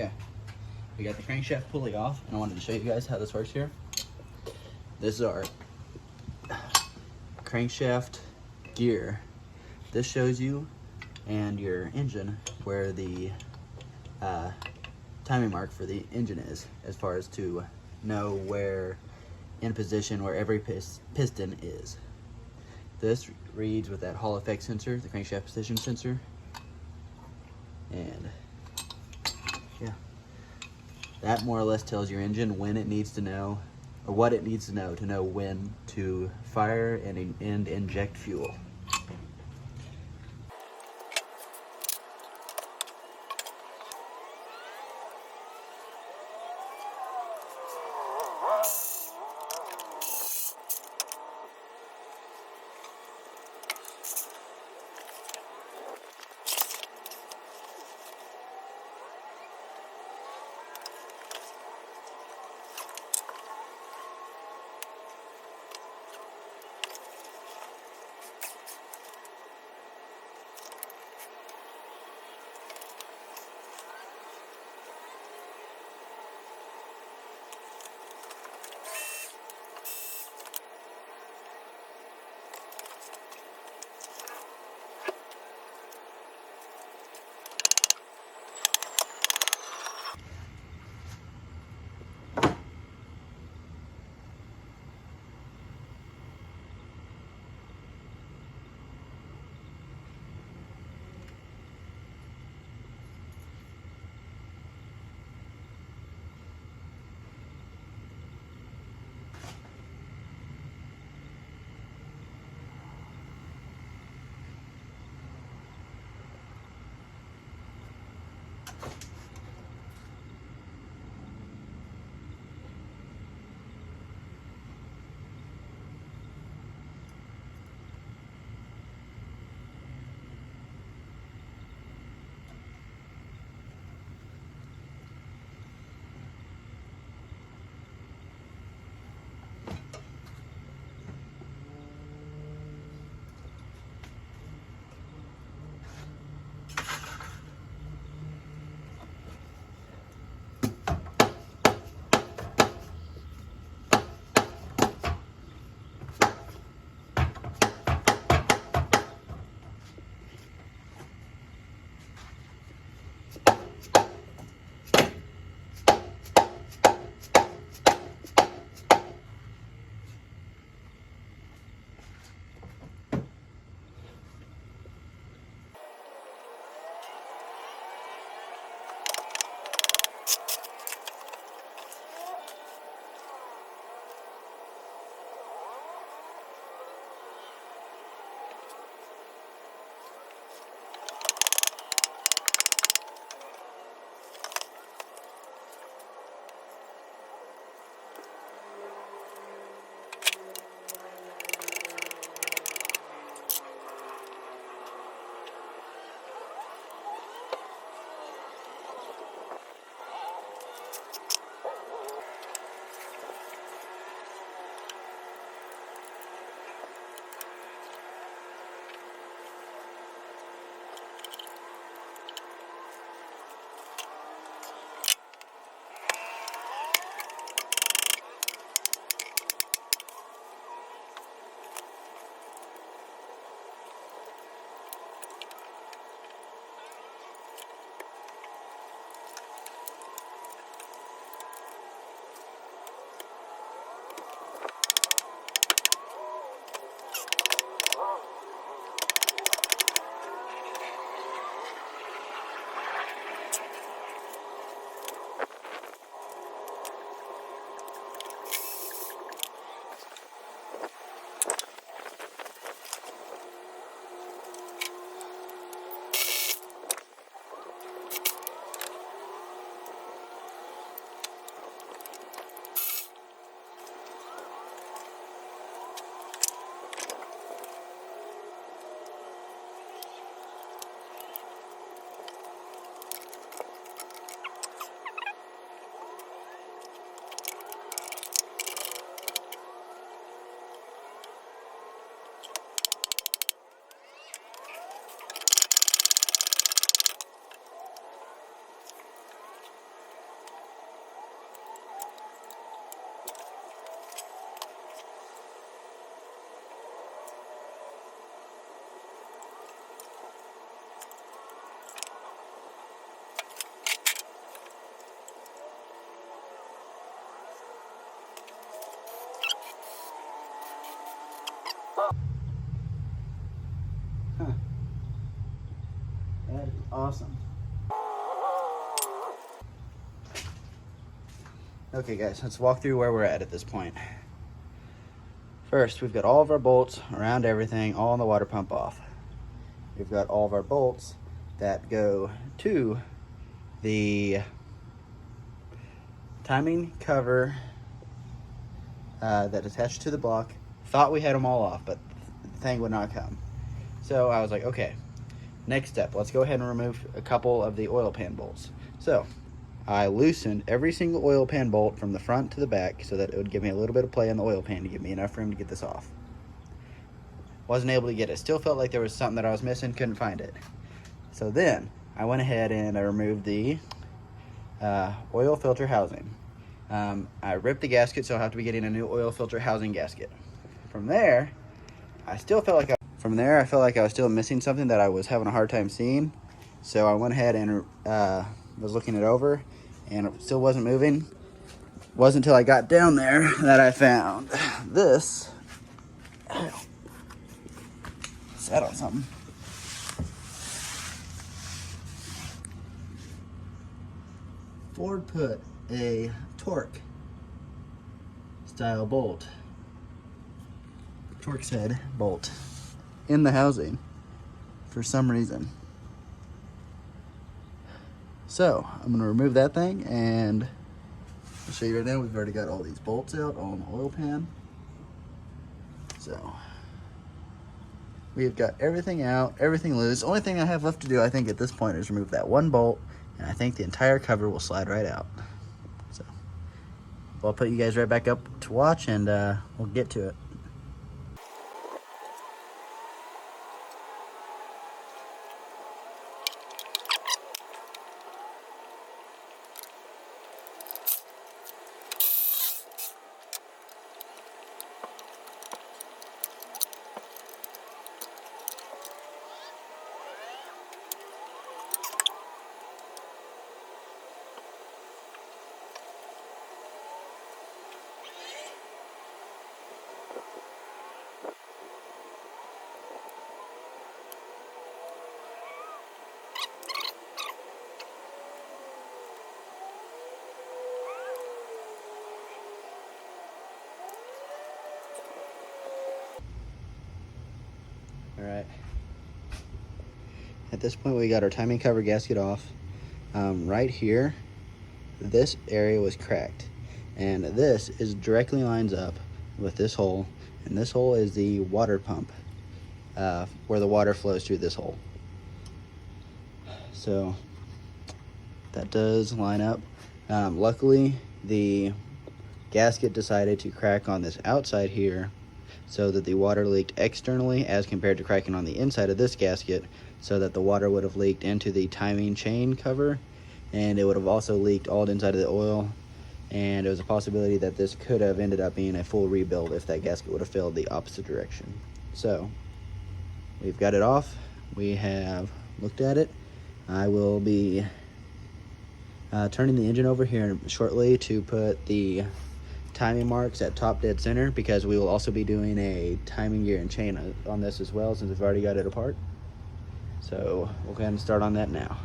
Okay, we got the crankshaft pulley off, and I wanted to show you guys how this works here. This is our crankshaft gear. This shows you and your engine where the timing mark for the engine is, as far as to know where in position where every piston is. This reads with that Hall effect sensor, the crankshaft position sensor, and yeah, that more or less tells your engine when it needs to know, or what it needs to know when to fire and inject fuel. awesome. Okay guys, let's walk through where we're at this point. First, we've got all of our bolts around everything, all on the water pump off. We've got all of our bolts that go to the timing cover that attached to the block. Thought we had them all off, but the thing would not come. So I was like, okay, next step, let's go ahead and remove a couple of the oil pan bolts. So I loosened every single oil pan bolt from the front to the back so that it would give me a little bit of play on the oil pan to give me enough room to get this off. Wasn't able to get it. Still felt like there was something that I was missing, couldn't find it. So then I went ahead and I removed the oil filter housing. I ripped the gasket, so I'll have to be getting a new oil filter housing gasket. From there, I felt like I was still missing something that I was having a hard time seeing. So I went ahead and was looking it over, and it still wasn't moving. Wasn't until I got down there that I found this. Sat on something. Ford put a torque style bolt, Torx head bolt, in the housing for some reason. So I'm going to remove that thing, and I'll show you right now. We've already got all these bolts out on the oil pan. So we've got everything out, everything loose. The only thing I have left to do, I think, at this point is remove that one bolt, and I think the entire cover will slide right out. So I'll put you guys right back up to watch, and we'll get to it. All right. At this point, we got our timing cover gasket off. Right here, this area was cracked, and this is directly lines up with this hole, and this hole is the water pump, where the water flows through this hole. So that does line up. Luckily, the gasket decided to crack on this outside here, so that the water leaked externally as compared to cracking on the inside of this gasket, so that the water would have leaked into the timing chain cover, and it would have also leaked all inside of the oil, and there was a possibility that this could have ended up being a full rebuild if that gasket would have filled the opposite direction. So we've got it off. We have looked at it. I will be turning the engine over here shortly to put the timing marks at top dead center, because we will also be doing a timing gear and chain on this as well, since we've already got it apart. So we'll go ahead and start on that now.